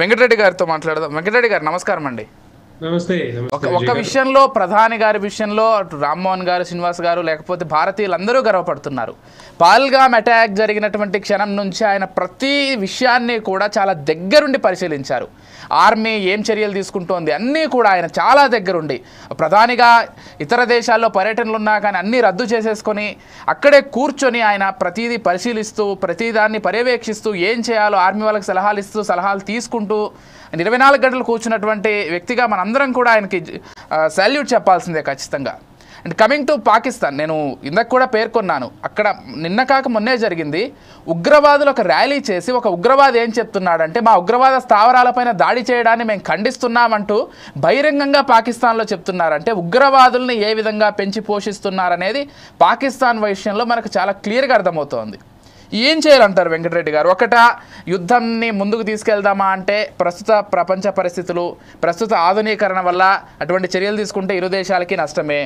వెంకటరెడ్డి గారితో మాట్లాడదాం. వెంకటరెడ్డి గారు నమస్కారం అండి. నమస్తే. ఒక విషయంలో ప్రధాని గారి విషయంలో అటు రామ్మోహన్ గారు, శ్రీనివాస్ గారు, లేకపోతే భారతీయులందరూ గర్వపడుతున్నారు. పహల్గామ్ అటాక్ జరిగినటువంటి క్షణం నుంచి ఆయన ప్రతి విషయాన్ని కూడా చాలా దగ్గరుండి పరిశీలించారు. ఆర్మీ ఏం చర్యలు తీసుకుంటోంది అన్నీ కూడా ఆయన చాలా దగ్గరుండి, ప్రధానిగా ఇతర దేశాల్లో పర్యటనలు ఉన్నా కానీ అన్నీ రద్దు చేసేసుకొని అక్కడే కూర్చొని ఆయన ప్రతిదీ పరిశీలిస్తూ ప్రతిదాన్ని పర్యవేక్షిస్తూ ఏం చేయాలో ఆర్మీ వాళ్ళకి సలహాలు ఇస్తూ సలహాలు తీసుకుంటూ 24 గంటలు కూర్చున్నటువంటి వ్యక్తిగా మనందరం కూడా ఆయనకి సాల్యూట్ చెప్పాల్సిందే ఖచ్చితంగా. అండ్ కమింగ్ టు పాకిస్తాన్, నేను ఇందాక కూడా పేర్కొన్నాను, అక్కడ నిన్న కాక మొన్నే జరిగింది. ఉగ్రవాదులు ఒక ర్యాలీ చేసి ఒక ఉగ్రవాది ఏం చెప్తున్నాడంటే మా ఉగ్రవాద స్థావరాలపైన దాడి చేయడాన్ని మేము ఖండిస్తున్నామంటూ బహిరంగంగా పాకిస్తాన్లో చెప్తున్నారంటే ఉగ్రవాదుల్ని ఏ విధంగా పెంచి పోషిస్తున్నారనేది పాకిస్తాన్ విషయంలో మనకు చాలా క్లియర్గా అర్థమవుతోంది. ఏం చేయాలంటారు వెంకటరెడ్డి గారు? ఒకట యుద్ధాన్ని ముందుకు తీసుకెళ్దామా అంటే ప్రస్తుత ప్రపంచ పరిస్థితులు, ప్రస్తుత ఆధునీకరణ వల్ల అటువంటి చర్యలు తీసుకుంటే ఇరు దేశాలకి నష్టమే,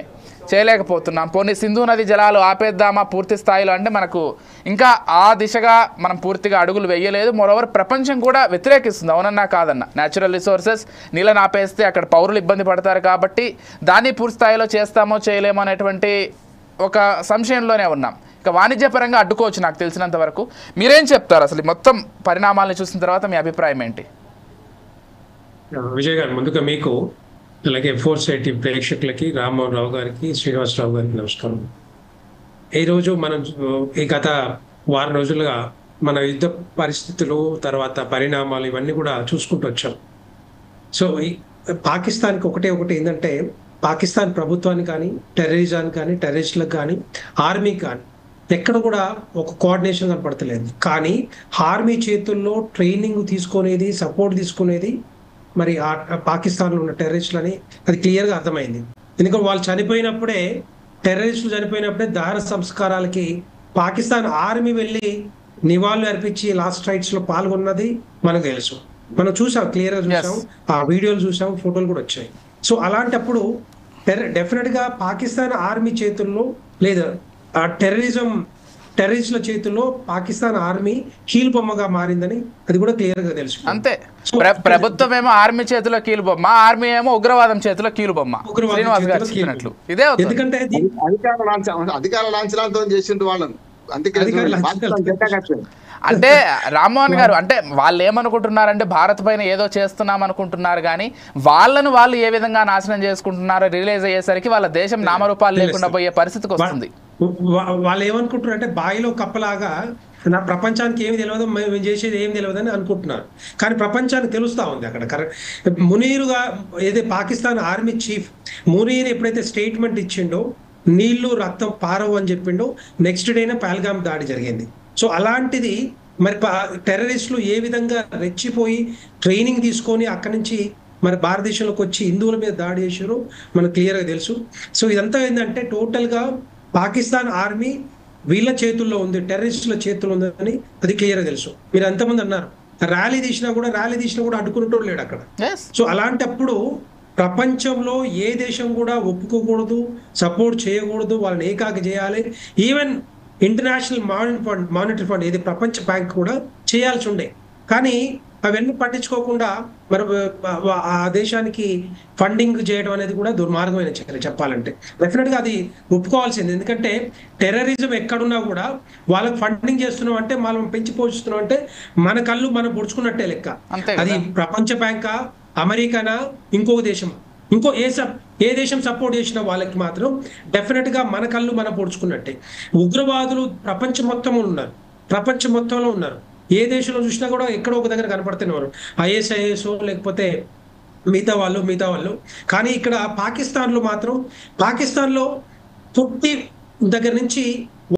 చేయలేకపోతున్నాం. పోనీ సింధు నది జలాలు ఆపేద్దామా పూర్తి స్థాయిలో అంటే మనకు ఇంకా ఆ దిశగా మనం పూర్తిగా అడుగులు వేయలేదు. మరోవర్ ప్రపంచం కూడా వ్యతిరేకిస్తుంది, అవునన్నా కాదన్నా. న్యాచురల్ రిసోర్సెస్ నీళ్ళని ఆపేస్తే అక్కడ పౌరులు ఇబ్బంది పడతారు కాబట్టి దాన్ని పూర్తి స్థాయిలో చేస్తామో చేయలేమో అనేటువంటి ఒక సంశయంలోనే ఉన్నాం. ఇక వాణిజ్యపరంగా అడ్డుకోవచ్చు నాకు తెలిసినంత వరకు. మీరేం చెప్తారు అసలు మొత్తం పరిణామాలను చూసిన తర్వాత మీ అభిప్రాయం ఏంటి? విజయ్ గారు, ముందుగా మీకు అలాగే F4 ప్రేక్షకులకి, రామ్మోహన్ రావు గారికి, శ్రీనివాసరావు గారికి నమస్కారం. ఈరోజు మనం ఈ గత వారం రోజులుగా మన యుద్ధ పరిస్థితులు, తర్వాత పరిణామాలు ఇవన్నీ కూడా చూసుకుంటూ వచ్చాం. సో ఈ పాకిస్తాన్కి ఒకటి ఏంటంటే, పాకిస్తాన్ ప్రభుత్వానికి కానీ, టెర్రరిజానికి కానీ, టెర్రరిస్టులకు కానీ, ఆర్మీకి కానీ ఎక్కడ కూడా ఒక కోఆర్డినేషన్ కనపడతలేదు. కానీ ఆర్మీ చేతుల్లో ట్రైనింగ్ తీసుకునేది, సపోర్ట్ తీసుకునేది మరి పాకిస్తాన్లో ఉన్న టెర్రరిస్టులని అది క్లియర్గా అర్థమైంది. ఎందుకంటే వాళ్ళు చనిపోయినప్పుడే, టెర్రరిస్టులు చనిపోయినప్పుడే దహన సంస్కారాలకి పాకిస్తాన్ ఆర్మీ వెళ్ళి నివాళులు అర్పించి లాస్ట్ రైట్స్లో పాల్గొన్నది మనకు తెలుసు. మనం చూసాం, క్లియర్గా చూసాం, ఆ వీడియోలు చూసాం, ఫోటోలు కూడా వచ్చాయి. సో అలాంటప్పుడు డెఫినెట్గా పాకిస్తాన్ ఆర్మీ చేతుల్లో లేదా ఆ టెర్రరిస్టుల చేతుల్లో పాకిస్తాన్ ఆర్మీ కీలుబొమ్మగా మారిందని అది కూడా క్లియర్ గా తెలుసు. అంతే, ప్రభుత్వం ఏమో ఆర్మీ చేతిలో కీలుబొమ్మ, ఆర్మీ ఏమో ఉగ్రవాదం చేతిలో కీలుబొమ్మ. ఇదే ఎందుకంటే అధికార లాంఛనాలతో చేసిండు వాళ్ళని. అంటే రామ్మోహన్ గారు, అంటే వాళ్ళు ఏమనుకుంటున్నారంటే భారత్ పైన ఏదో చేస్తున్నాం అనుకుంటున్నారు, కానీ వాళ్ళను వాళ్ళు ఏ విధంగా నాశనం చేసుకుంటున్నారో రిలీజ్ అయ్యేసరికి వాళ్ళ దేశం నామరూపాలు లేకుండా పోయే పరిస్థితికి వస్తుంది. వాళ్ళు ఏమనుకుంటున్నారు అంటే బాయిలో కప్పలాగా నా ప్రపంచానికి ఏమి తెలియదు, మేము చేసేది ఏమి తెలియదు అని అనుకుంటున్నారు. కానీ ప్రపంచానికి తెలుస్తూ ఉంది అక్కడ. కరెక్ట్, మునీరుగా ఏదే పాకిస్తాన్ ఆర్మీ చీఫ్ మునీర్ ఎప్పుడైతే స్టేట్మెంట్ ఇచ్చిండో నీళ్లు రక్తం పారవు అని చెప్పిండో, నెక్స్ట్ డేనే పహల్గామ్ దాడి జరిగింది. సో అలాంటిది మరి టెర్రరిస్టులు ఏ విధంగా రెచ్చిపోయి ట్రైనింగ్ తీసుకొని అక్కడి నుంచి మరి భారతదేశంలోకి వచ్చి హిందువుల మీద దాడి చేశారో మనకు క్లియర్గా తెలుసు. సో ఇదంతా ఏంటంటే టోటల్గా పాకిస్తాన్ ఆర్మీ వీళ్ళ చేతుల్లో ఉంది, టెర్రరిస్టుల చేతుల్లో ఉందని అది క్లియర్గా తెలుసు. మీరు ఎంతమంది అన్నారు, ర్యాలీ తీసినా కూడా అడ్డుకునేటోడు లేడు అక్కడ. సో అలాంటప్పుడు ప్రపంచంలో ఏ దేశం కూడా ఒప్పుకోకూడదు, సపోర్ట్ చేయకూడదు, వాళ్ళని ఏకాకి చేయాలి. ఈవెన్ ఇంటర్నేషనల్ మానిటరీ ఫండ్ ఏది ప్రపంచ బ్యాంక్ కూడా చేయాల్సి ఉండే. కానీ అవన్నీ పట్టించుకోకుండా మరి ఆ దేశానికి ఫండింగ్ చేయడం అనేది కూడా దుర్మార్గమైన చర్య చెప్పాలంటే. డెఫినెట్గా అది ఒప్పుకోవాల్సింది. ఎందుకంటే టెర్రరిజం ఎక్కడున్నా కూడా వాళ్ళకి ఫండింగ్ చేస్తున్నాం అంటే, మనం పెంచి పోషిస్తున్నాం అంటే మన కళ్ళు మనం పొడుచుకున్నట్టే లెక్క. అది ప్రపంచ బ్యాంకా, అమెరికానా, ఇంకొక దేశం, ఏ దేశం సపోర్ట్ చేసిన వాళ్ళకి మాత్రం డెఫినెట్గా మన కళ్ళు మనం పొడుచుకున్నట్టే. ఉగ్రవాదులు ప్రపంచం మొత్తంలో ఉన్నారు. ఏ దేశంలో చూసినా కూడా ఎక్కడో ఒక దగ్గర కనపడుతున్నారు, ISIS లేకపోతే మిగతా వాళ్ళు. కానీ ఇక్కడ పాకిస్తాన్లో పుట్టి దగ్గర నుంచి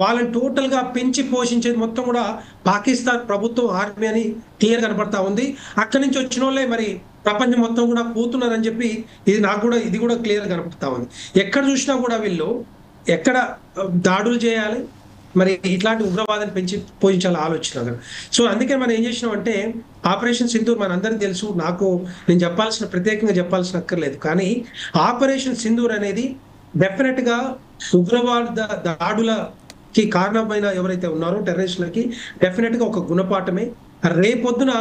వాళ్ళని టోటల్గా పెంచి పోషించేది మొత్తం కూడా పాకిస్తాన్ ప్రభుత్వం, ఆర్మీ అని క్లియర్ కనపడతా ఉంది. అక్కడి నుంచి వచ్చిన వాళ్ళే మరి ప్రపంచం మొత్తం కూడా పోతున్నారని చెప్పి ఇది కూడా క్లియర్ కనపడతా ఉంది. ఎక్కడ చూసినా కూడా వీళ్ళు ఎక్కడ దాడులు చేయాలి, మరి ఇట్లాంటి ఉగ్రవాదాన్ని పెంచి పోషించాలి ఆలోచన. సో అందుకే మనం ఏం చేసినాం అంటే ఆపరేషన్ సింధూర్ మన అందరికీ తెలుసు, నేను ప్రత్యేకంగా చెప్పాల్సిన అక్కర్లేదు. కానీ ఆపరేషన్ సింధూర్ అనేది డెఫినెట్గా ఉగ్రవాద దాడులకి కారణమైన ఎవరైతే ఉన్నారో టెర్రరిస్టులకి డెఫినెట్గా ఒక గుణపాఠమే. రేపొద్దున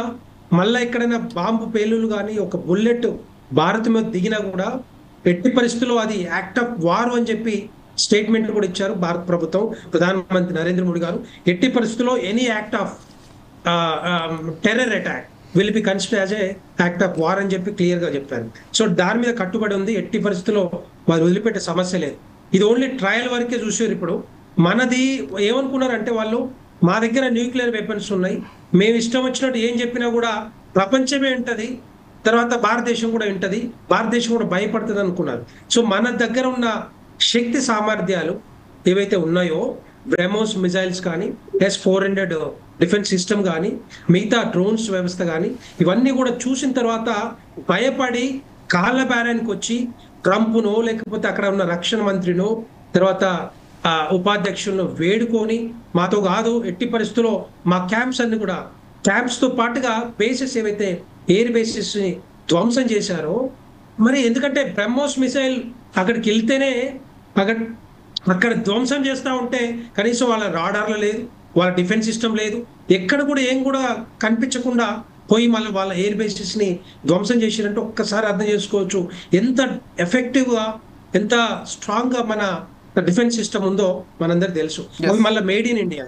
మళ్ళీ ఎక్కడైనా బాంబు పేలులు కానీ ఒక బుల్లెట్ భారత్ మీద దిగినా కూడా ఎట్టి పరిస్థితుల్లో అది యాక్ట్ ఆఫ్ వార్ అని చెప్పి స్టేట్మెంట్ కూడా ఇచ్చారు భారత ప్రభుత్వం, ప్రధానమంత్రి నరేంద్ర మోడీ గారు. ఎట్టి పరిస్థితుల్లో any act of terror attack will be consider as a act of war అని చెప్పి క్లియర్ గా చెప్పారు. సో దాని మీద కట్టుబడి ఉంది. ఎట్టి పరిస్థితుల్లో వాళ్ళు వదిలిపెట్టే సమస్య లేదు. ఇది ఓన్లీ ట్రయల్ వరకే చూసారు. ఇప్పుడు మనది ఏమనుకున్నారంటే వాళ్ళు, మా దగ్గర న్యూక్లియర్ వెపన్స్ ఉన్నాయి, మేము ఇష్టం వచ్చినట్టు ఏం చెప్పినా కూడా ప్రపంచమే ఉంటది, తర్వాత భారతదేశం కూడా ఉంటది, భారతదేశం కూడా భయపడుతుంది అనుకున్నారు. సో మన దగ్గర ఉన్న శక్తి సామర్థ్యాలు ఏవైతే ఉన్నాయో, బ్రహ్మోస్ మిజైల్స్ కానీ, S-400 డిఫెన్స్ సిస్టమ్ కానీ, మిగతా డ్రోన్స్ వ్యవస్థ కానీ, ఇవన్నీ కూడా చూసిన తర్వాత భయపడి కాళ్ళ బేరానికి వచ్చి ట్రంప్నో లేకపోతే అక్కడ ఉన్న రక్షణ మంత్రినో తర్వాత ఉపాధ్యక్షులను వేడుకొని మాతో కాదు, ఎట్టి పరిస్థితుల్లో మా క్యాంప్స్ అన్ని కూడా, క్యాంప్స్ తో పాటుగా బేసెస్ ఏవైతే ఎయిర్ బేసెస్ ని ధ్వంసం చేశారో, మరి ఎందుకంటే బ్రహ్మోస్ మిసైల్ అక్కడికి వెళ్తేనే అక్కడ ధ్వంసం చేస్తూ ఉంటే కనీసం వాళ్ళ రాడార్లు లేదు, వాళ్ళ డిఫెన్స్ సిస్టమ్ లేదు, ఎక్కడ కూడా ఏం కూడా కనిపించకుండా పోయి మళ్ళీ వాళ్ళ ఎయిర్ బేసెస్ ని ధ్వంసం చేసినట్టు ఒక్కసారి అర్థం చేసుకోవచ్చు ఎంత ఎఫెక్టివ్ గా, ఎంత స్ట్రాంగ్ గా మన డిఫెన్స్ సిస్టమ్ ఉందో మనందరికి తెలుసు. అవి మళ్ళీ మేడ్ ఇన్ ఇండియా,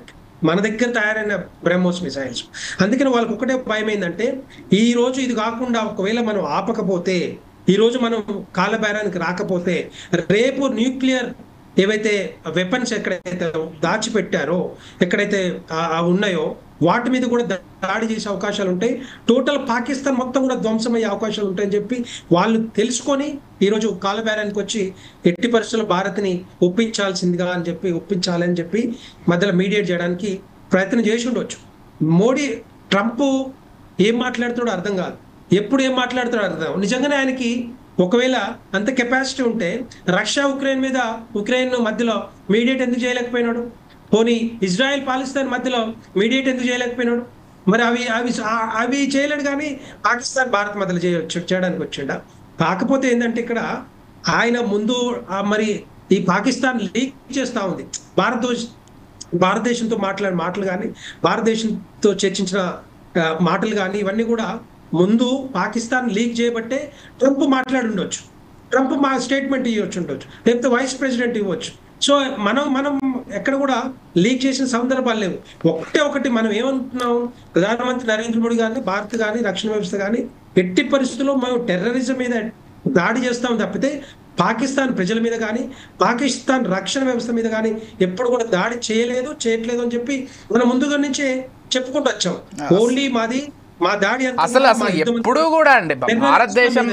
మన దగ్గర తయారైన బ్రహ్మోస్ మిసైల్స్. అందుకని వాళ్ళకి ఒకటే భయం ఏంటంటే, ఈ రోజు ఇది కాకుండా ఒకవేళ మనం ఆపకపోతే, ఈ రోజు మనం కాళ్ళ బేరానికి రాకపోతే, రేపు న్యూక్లియర్ ఏవైతే వెపన్స్ ఎక్కడైతే దాచిపెట్టారో, ఎక్కడైతే ఉన్నాయో వాటి మీద కూడా దాడి చేసే అవకాశాలు ఉంటాయి. టోటల్ పాకిస్తాన్ మొత్తం కూడా ధ్వంసమయ్యే అవకాశాలు ఉంటాయని చెప్పి వాళ్ళు తెలుసుకొని ఈరోజు కాలబేరానికి వచ్చి ఎట్టి పరిస్థితుల్లో భారత్ని ఒప్పించాలని చెప్పి మధ్యలో మీడియేట్ చేయడానికి ప్రయత్నం చేసి ఉండొచ్చు. మోడీ, ట్రంప్ ఏం మాట్లాడుతాడో అర్థం కాదు, ఎప్పుడు ఏం మాట్లాడుతాడో అర్థం కాదు. నిజంగానే ఆయనకి ఒకవేళ అంత కెపాసిటీ ఉంటే రష్యా ఉక్రెయిన్ మధ్యలో మీడియేట్ ఎందుకు చేయలేకపోయినాడు? పోనీ ఇజ్రాయెల్ పాకిస్తాన్ మధ్యలో మీడియేట్ ఎందుకు చేయలేకపోయినాడు? మరి అవి చేయలేడు, కానీ పాకిస్తాన్ భారత్ మధ్యలో చేయడానికి వచ్చిండ. కాకపోతే ఏంటంటే ఇక్కడ ఆయన ముందు మరి ఈ పాకిస్తాన్ లీక్ చేస్తూ ఉంది, భారతదేశంతో మాట్లాడిన మాటలు కానీ, భారతదేశంతో చర్చించిన మాటలు కానీ, ఇవన్నీ కూడా ముందు పాకిస్తాన్ లీక్ చేయబట్టే ట్రంప్ మాట్లాడి ఉండొచ్చు, ట్రంప్ మా స్టేట్మెంట్ ఇవ్వచ్చు ఉండొచ్చు, లేకపోతే వైస్ ప్రెసిడెంట్ ఇవ్వచ్చు. సో మనం ఎక్కడ కూడా లీక్ చేసిన సందర్భాలు లేవు. ఒకటి మనం ఏమంటున్నాం, ప్రధానమంత్రి నరేంద్ర మోడీ గారిని, భారత్ కానీ, రక్షణ వ్యవస్థ కానీ ఎట్టి పరిస్థితుల్లో మేము టెర్రరిజం మీద దాడి చేస్తాం తప్పితే పాకిస్తాన్ ప్రజల మీద కానీ, పాకిస్తాన్ రక్షణ వ్యవస్థ మీద కానీ ఎప్పుడు కూడా దాడి చేయట్లేదు అని చెప్పి మనం ముందుగా నుంచే చెప్పుకుంటూ వచ్చాం. ఓన్లీ మా దాడి అసలు ఎప్పుడు కూడా అండి భారతదేశం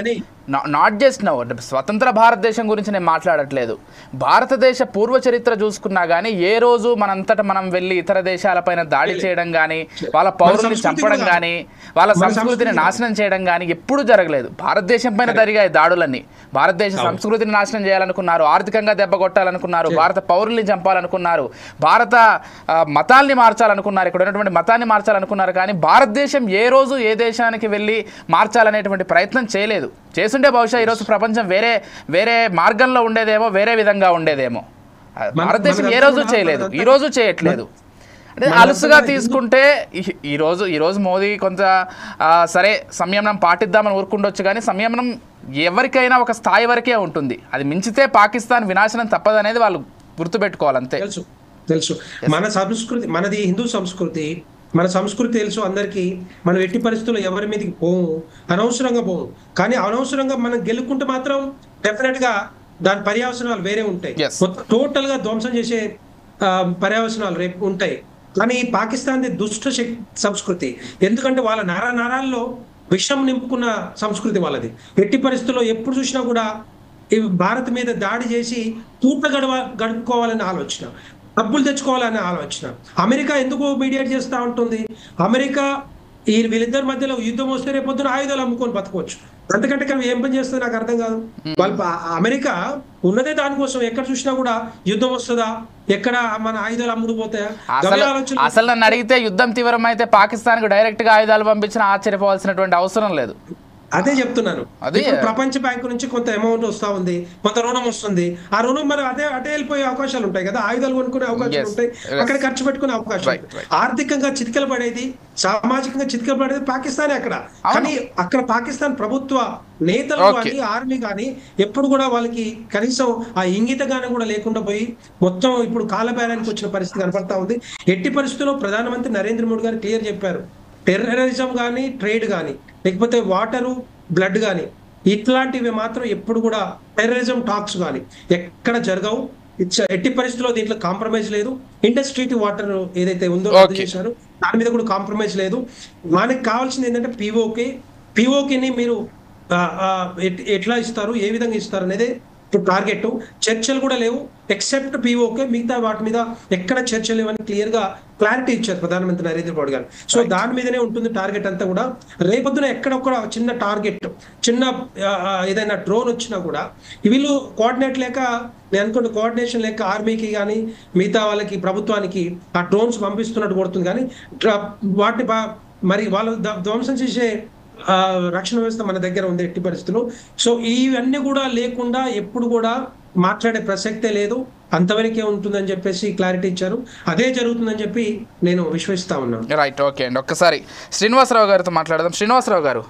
నాట్ జస్ట్ నౌ స్వతంత్ర భారతదేశం గురించి నేను మాట్లాడట్లేదు. భారతదేశ పూర్వ చరిత్ర చూసుకున్నా కానీ ఏ రోజు మనంతట మనం వెళ్ళి ఇతర దేశాలపైన దాడి చేయడం కానీ, వాళ్ళ పౌరుల్ని చంపడం కానీ, వాళ్ళ సంస్కృతిని నాశనం చేయడం కానీ ఎప్పుడు జరగలేదు. భారతదేశం పైన జరిగాయి దాడులన్నీ. భారతదేశ సంస్కృతిని నాశనం చేయాలనుకున్నారు, ఆర్థికంగా దెబ్బ కొట్టాలనుకున్నారు, భారత పౌరుల్ని చంపాలనుకున్నారు, భారత మతాల్ని మార్చాలనుకున్నారు, ఇక్కడ ఉన్నటువంటి మతాన్ని మార్చాలనుకున్నారు. కానీ భారతదేశం ఏ రోజు ఏ దేశానికి వెళ్ళి మార్చాలనేటువంటి ప్రయత్నం చేయలేదు. చేస్తుంటే బహుశా ఈరోజు ప్రపంచం వేరే మార్గంలో ఉండేదేమో, వేరే విధంగా ఉండేదేమో. భారతదేశం ఏ రోజు చేయలేదు, ఈ రోజు చేయట్లేదు. అంటే అలుసుగా తీసుకుంటే ఈరోజు మోదీ కొంత సరే సంయమనం పాటిద్దామని ఊరుకుండొచ్చు, కానీ సంయమనం ఎవరికైనా ఒక స్థాయి వరకే ఉంటుంది. అది మించితే పాకిస్తాన్ వినాశనం తప్పదనేది వాళ్ళు గుర్తుపెట్టుకోవాలి. అంతే. తెలుసు మన సంస్కృతి, మనది హిందూ సంస్కృతి, మన సంస్కృతి తెలుసు అందరికీ. మనం ఎట్టి పరిస్థితుల్లో ఎవరి మీదకి పోము, అనవసరంగా పోము. కానీ అనవసరంగా మనం గెలుక్కుంటే మాత్రం డెఫినెట్ గా దాని పర్యవసనాలు వేరే ఉంటాయి, టోటల్ గా ధ్వంసం చేసే పర్యవసనాలు రేపు ఉంటాయి. కానీ పాకిస్తాన్ దుష్ట సంస్కృతి, ఎందుకంటే వాళ్ళ నరాల్లో విషం నింపుకున్న సంస్కృతి వాళ్ళది. ఎట్టి పరిస్థితుల్లో ఎప్పుడు చూసినా కూడా భారత్ మీద దాడి చేసి పూట గడుపుకోవాలని ఆలోచన, డబ్బులు తెచ్చుకోవాలనే ఆలోచన. అమెరికా ఎందుకు మీడియేట్ చేస్తూ ఉంటుంది? అమెరికా వీళ్ళిద్దరి మధ్యలో యుద్ధం వస్తే రేపొద్దున ఆయుధాలు అమ్ముకొని బతకవచ్చు. అంతకంటే ఏం పని చేస్తుంది నాకు అర్థం కాదు. వాళ్ళు అమెరికా ఉన్నదే దానికోసం. ఎక్కడ చూసినా కూడా యుద్ధం వస్తుందా, ఎక్కడ మన ఆయుధాలు అమ్ముడుపోతాయా? అసలు నన్ను అడిగితే యుద్ధం తీవ్రమైతే పాకిస్తాన్ కు డైరెక్ట్ గా ఆయుధాలు పంపించిన ఆశ్చర్యపోవాల్సినటువంటి అవసరం లేదు. అదే చెప్తున్నాను. అదే. ఇప్పుడు ప్రపంచ బ్యాంకు నుంచి కొంత అమౌంట్ వస్తా ఉంది, కొంత రుణం వస్తుంది. ఆ రుణం మరి అటే వెళ్ళిపోయే అవకాశాలు ఉంటాయి కదా, ఆయుధాలు కొనుక్కునే అవకాశాలు Yes. ఉంటాయి, Yes. అక్కడ ఖర్చు పెట్టుకునే అవకాశం Right, ఉంటుంది. right. ఆర్థికంగా చితికల పడేది, సామాజికంగా చితికల పడేది పాకిస్తానే అక్కడ. అవును. కానీ అక్కడ పాకిస్తాన్ ప్రభుత్వ నేతలు Okay. కానీ ఆర్మీ కానీ ఎప్పుడు కూడా వాళ్ళకి కనీసం ఆ ఇంగిత గానం కూడా లేకుండా పోయి మొత్తం ఇప్పుడు కాలబేరానికి వచ్చిన పరిస్థితి కనపడతా ఉంది. ఎట్టి పరిస్థితుల్లో ప్రధానమంత్రి నరేంద్ర మోడీ గారు క్లియర్ చెప్పారు, టెర్రరిజం కానీ, ట్రేడ్ కానీ, లేకపోతే వాటరు, బ్లడ్ కానీ, ఇట్లాంటివి మాత్రం ఎప్పుడు కూడా టెర్రరిజం టాక్స్ కానీ ఎక్కడ జరగవు. ఎట్టి పరిస్థితుల్లో దీంట్లో కాంప్రమైజ్ లేదు. ఇండస్ట్రీ టు వాటర్ ఏదైతే ఉందో రద్దు చేశారు, దాని మీద కూడా కాంప్రమైజ్ లేదు. మనకి కావాల్సింది ఏంటంటే పిఓకేని మీరు ఎట్లా ఇస్తారు, ఏ విధంగా ఇస్తారు అనేది టార్గెట్. చర్చలు కూడా లేవు ఎక్సెప్ట్ పిఓకే, మిగతా వాటి మీద ఎక్కడ చర్చలు లేవని క్లియర్ గా క్లారిటీ ఇచ్చారు ప్రధానమంత్రి నరేంద్ర మోడీ గారు. సో దాని మీదనే ఉంటుంది టార్గెట్ అంతా కూడా. రేపొద్దున ఎక్కడ ఒక చిన్న టార్గెట్, చిన్న ఏదైనా డ్రోన్ వచ్చినా కూడా వీళ్ళు కోఆర్డినేట్ లేక, నేను అనుకుంటే కోఆర్డినేషన్ లేక ఆర్మీకి కానీ మిగతా వాళ్ళకి ప్రభుత్వానికి ఆ డ్రోన్స్ పంపిస్తున్నట్టు కొడుతుంది. కానీ వాటిని మరి వాళ్ళు ధ్వంసం చేసే రక్షణ వ్యవస్థ మన దగ్గర ఉంది ఎట్టి పరిస్థితులు. సో ఇవన్నీ కూడా లేకుండా ఎప్పుడు కూడా మాట్లాడే ప్రసక్తే లేదు, అంతవరకే ఉంటుందని చెప్పేసి క్లారిటీ ఇచ్చారు. అదే జరుగుతుందని చెప్పి నేను విశ్వసిస్తా ఉన్నాను. రైట్, ఓకే అండి. ఒక్కసారి శ్రీనివాసరావు గారితో మాట్లాడదాం. శ్రీనివాసరావు గారు,